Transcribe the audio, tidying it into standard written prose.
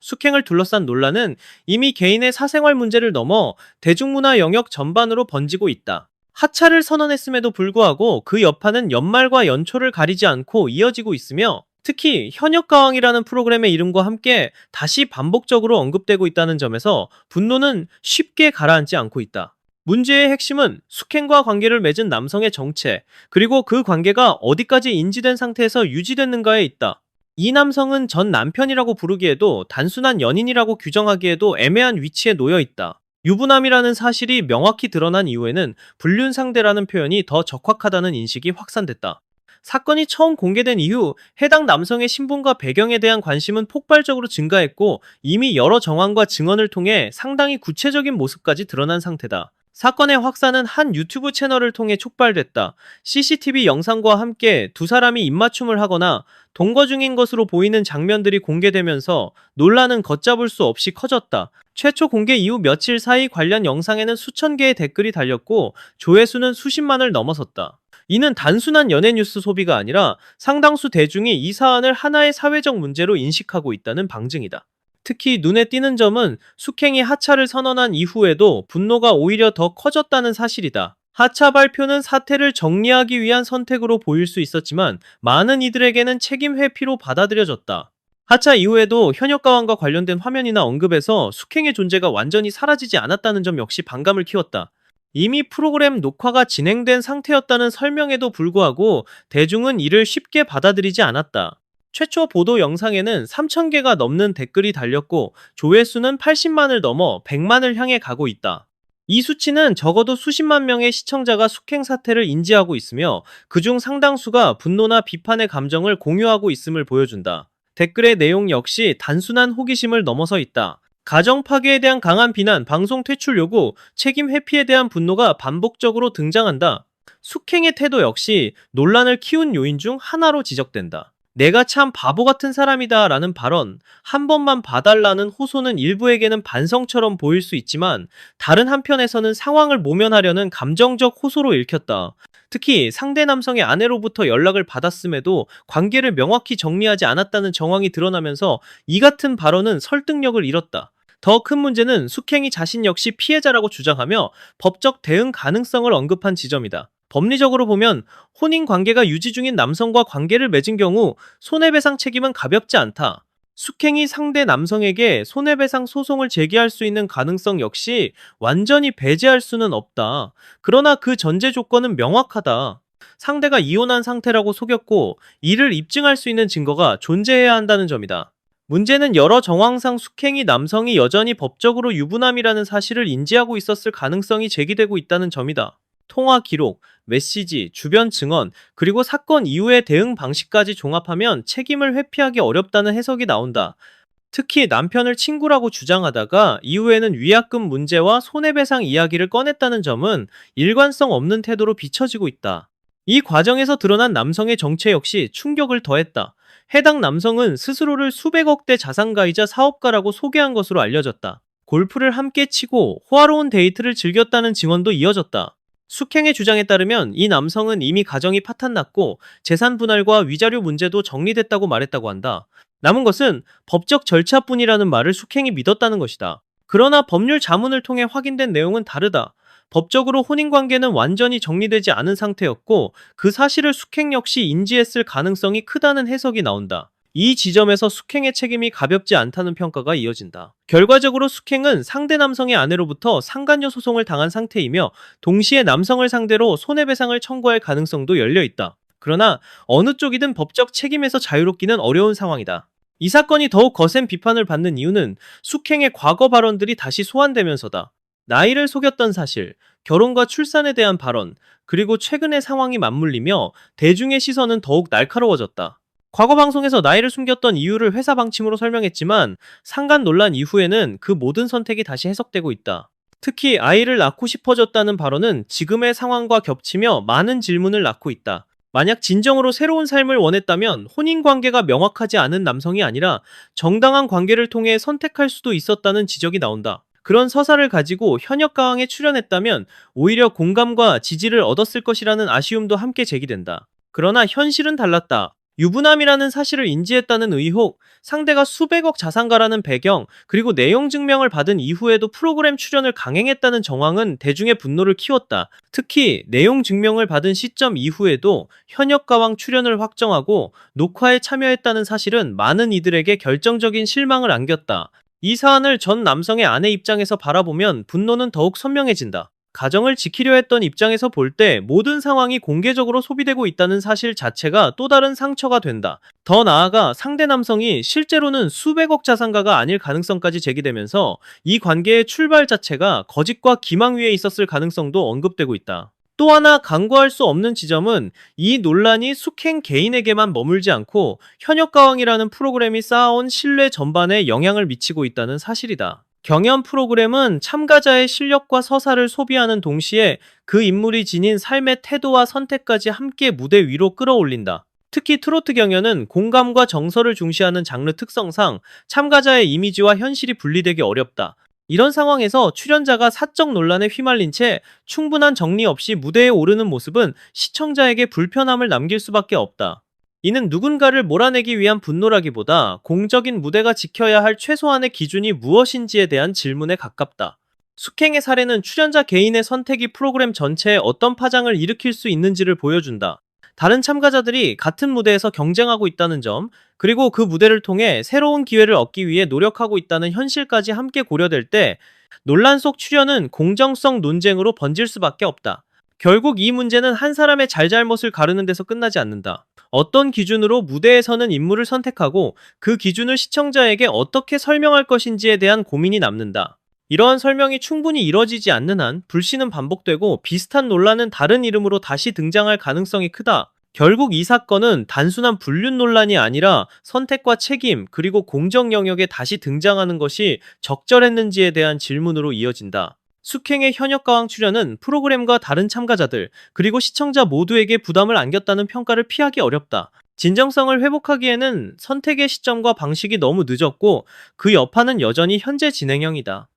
숙행을 둘러싼 논란은 이미 개인의 사생활 문제를 넘어 대중문화 영역 전반으로 번지고 있다. 하차를 선언했음에도 불구하고 그 여파는 연말과 연초를 가리지 않고 이어지고 있으며, 특히 현역가왕이라는 프로그램의 이름과 함께 다시 반복적으로 언급되고 있다는 점에서 분노는 쉽게 가라앉지 않고 있다. 문제의 핵심은 숙행과 관계를 맺은 남성의 정체, 그리고 그 관계가 어디까지 인지된 상태에서 유지됐는가에 있다. 이 남성은 전 남편이라고 부르기에도 단순한 연인이라고 규정하기에도 애매한 위치에 놓여 있다. 유부남이라는 사실이 명확히 드러난 이후에는 불륜상대라는 표현이 더 적확하다는 인식이 확산됐다. 사건이 처음 공개된 이후 해당 남성의 신분과 배경에 대한 관심은 폭발적으로 증가했고, 이미 여러 정황과 증언을 통해 상당히 구체적인 모습까지 드러난 상태다. 사건의 확산은 한 유튜브 채널을 통해 촉발됐다. CCTV 영상과 함께 두 사람이 입맞춤을 하거나 동거 중인 것으로 보이는 장면들이 공개되면서 논란은 걷잡을 수 없이 커졌다. 최초 공개 이후 며칠 사이 관련 영상에는 수천 개의 댓글이 달렸고, 조회수는 수십만을 넘어섰다. 이는 단순한 연예 뉴스 소비가 아니라 상당수 대중이 이 사안을 하나의 사회적 문제로 인식하고 있다는 방증이다. 특히 눈에 띄는 점은 숙행이 하차를 선언한 이후에도 분노가 오히려 더 커졌다는 사실이다. 하차 발표는 사태를 정리하기 위한 선택으로 보일 수 있었지만, 많은 이들에게는 책임 회피로 받아들여졌다. 하차 이후에도 현역가왕과 관련된 화면이나 언급에서 숙행의 존재가 완전히 사라지지 않았다는 점 역시 반감을 키웠다. 이미 프로그램 녹화가 진행된 상태였다는 설명에도 불구하고 대중은 이를 쉽게 받아들이지 않았다. 최초 보도 영상에는 3,000개가 넘는 댓글이 달렸고, 조회수는 80만을 넘어 100만을 향해 가고 있다. 이 수치는 적어도 수십만 명의 시청자가 숙행 사태를 인지하고 있으며, 그중 상당수가 분노나 비판의 감정을 공유하고 있음을 보여준다. 댓글의 내용 역시 단순한 호기심을 넘어서 있다. 가정 파괴에 대한 강한 비난, 방송 퇴출 요구, 책임 회피에 대한 분노가 반복적으로 등장한다. 숙행의 태도 역시 논란을 키운 요인 중 하나로 지적된다. 내가 참 바보 같은 사람이다 라는 발언, 한 번만 봐달라는 호소는 일부에게는 반성처럼 보일 수 있지만, 다른 한편에서는 상황을 모면하려는 감정적 호소로 읽혔다. 특히 상대 남성의 아내로부터 연락을 받았음에도 관계를 명확히 정리하지 않았다는 정황이 드러나면서 이 같은 발언은 설득력을 잃었다. 더 큰 문제는 숙행이 자신 역시 피해자라고 주장하며 법적 대응 가능성을 언급한 지점이다. 법리적으로 보면 혼인 관계가 유지 중인 남성과 관계를 맺은 경우 손해배상 책임은 가볍지 않다. 숙행이 상대 남성에게 손해배상 소송을 제기할 수 있는 가능성 역시 완전히 배제할 수는 없다. 그러나 그 전제 조건은 명확하다. 상대가 이혼한 상태라고 속였고 이를 입증할 수 있는 증거가 존재해야 한다는 점이다. 문제는 여러 정황상 숙행이 남성이 여전히 법적으로 유부남이라는 사실을 인지하고 있었을 가능성이 제기되고 있다는 점이다. 통화 기록, 메시지, 주변 증언, 그리고 사건 이후의 대응 방식까지 종합하면 책임을 회피하기 어렵다는 해석이 나온다. 특히 남편을 친구라고 주장하다가 이후에는 위약금 문제와 손해배상 이야기를 꺼냈다는 점은 일관성 없는 태도로 비춰지고 있다. 이 과정에서 드러난 남성의 정체 역시 충격을 더했다. 해당 남성은 스스로를 수백억대 자산가이자 사업가라고 소개한 것으로 알려졌다. 골프를 함께 치고 호화로운 데이트를 즐겼다는 증언도 이어졌다. 숙행의 주장에 따르면 이 남성은 이미 가정이 파탄났고 재산 분할과 위자료 문제도 정리됐다고 말했다고 한다. 남은 것은 법적 절차뿐이라는 말을 숙행이 믿었다는 것이다. 그러나 법률 자문을 통해 확인된 내용은 다르다. 법적으로 혼인관계는 완전히 정리되지 않은 상태였고 그 사실을 숙행 역시 인지했을 가능성이 크다는 해석이 나온다. 이 지점에서 숙행의 책임이 가볍지 않다는 평가가 이어진다. 결과적으로 숙행은 상대 남성의 아내로부터 상간녀 소송을 당한 상태이며 동시에 남성을 상대로 손해배상을 청구할 가능성도 열려있다. 그러나 어느 쪽이든 법적 책임에서 자유롭기는 어려운 상황이다. 이 사건이 더욱 거센 비판을 받는 이유는 숙행의 과거 발언들이 다시 소환되면서다. 나이를 속였던 사실, 결혼과 출산에 대한 발언, 그리고 최근의 상황이 맞물리며 대중의 시선은 더욱 날카로워졌다. 과거 방송에서 나이를 숨겼던 이유를 회사 방침으로 설명했지만 상간 논란 이후에는 그 모든 선택이 다시 해석되고 있다. 특히 아이를 낳고 싶어졌다는 발언은 지금의 상황과 겹치며 많은 질문을 낳고 있다. 만약 진정으로 새로운 삶을 원했다면 혼인관계가 명확하지 않은 남성이 아니라 정당한 관계를 통해 선택할 수도 있었다는 지적이 나온다. 그런 서사를 가지고 현역가왕에 출연했다면 오히려 공감과 지지를 얻었을 것이라는 아쉬움도 함께 제기된다. 그러나 현실은 달랐다. 유부남이라는 사실을 인지했다는 의혹, 상대가 수백억 자산가라는 배경, 그리고 내용 증명을 받은 이후에도 프로그램 출연을 강행했다는 정황은 대중의 분노를 키웠다. 특히 내용 증명을 받은 시점 이후에도 현역가왕 출연을 확정하고 녹화에 참여했다는 사실은 많은 이들에게 결정적인 실망을 안겼다. 이 사안을 전 남성의 아내 입장에서 바라보면 분노는 더욱 선명해진다. 가정을 지키려 했던 입장에서 볼 때 모든 상황이 공개적으로 소비되고 있다는 사실 자체가 또 다른 상처가 된다. 더 나아가 상대 남성이 실제로는 수백억 자산가가 아닐 가능성까지 제기되면서 이 관계의 출발 자체가 거짓과 기망 위에 있었을 가능성도 언급되고 있다. 또 하나 간과할 수 없는 지점은 이 논란이 숙행 개인에게만 머물지 않고 현역가왕이라는 프로그램이 쌓아온 신뢰 전반에 영향을 미치고 있다는 사실이다. 경연 프로그램은 참가자의 실력과 서사를 소비하는 동시에 그 인물이 지닌 삶의 태도와 선택까지 함께 무대 위로 끌어올린다. 특히 트로트 경연은 공감과 정서를 중시하는 장르 특성상 참가자의 이미지와 현실이 분리되기 어렵다. 이런 상황에서 출연자가 사적 논란에 휘말린 채 충분한 정리 없이 무대에 오르는 모습은 시청자에게 불편함을 남길 수밖에 없다. 이는 누군가를 몰아내기 위한 분노라기보다 공적인 무대가 지켜야 할 최소한의 기준이 무엇인지에 대한 질문에 가깝다. 숙행의 사례는 출연자 개인의 선택이 프로그램 전체에 어떤 파장을 일으킬 수 있는지를 보여준다. 다른 참가자들이 같은 무대에서 경쟁하고 있다는 점, 그리고 그 무대를 통해 새로운 기회를 얻기 위해 노력하고 있다는 현실까지 함께 고려될 때 논란 속 출연은 공정성 논쟁으로 번질 수밖에 없다. 결국 이 문제는 한 사람의 잘잘못을 가르는 데서 끝나지 않는다. 어떤 기준으로 무대에 서는 인물을 선택하고 그 기준을 시청자에게 어떻게 설명할 것인지에 대한 고민이 남는다. 이러한 설명이 충분히 이뤄지지 않는 한 불신은 반복되고 비슷한 논란은 다른 이름으로 다시 등장할 가능성이 크다. 결국 이 사건은 단순한 불륜 논란이 아니라 선택과 책임 그리고 공정 영역에 다시 등장하는 것이 적절했는지에 대한 질문으로 이어진다. 숙행의 현역가왕 출연은 프로그램과 다른 참가자들, 그리고 시청자 모두에게 부담을 안겼다는 평가를 피하기 어렵다. 진정성을 회복하기에는 선택의 시점과 방식이 너무 늦었고 그 여파는 여전히 현재 진행형이다.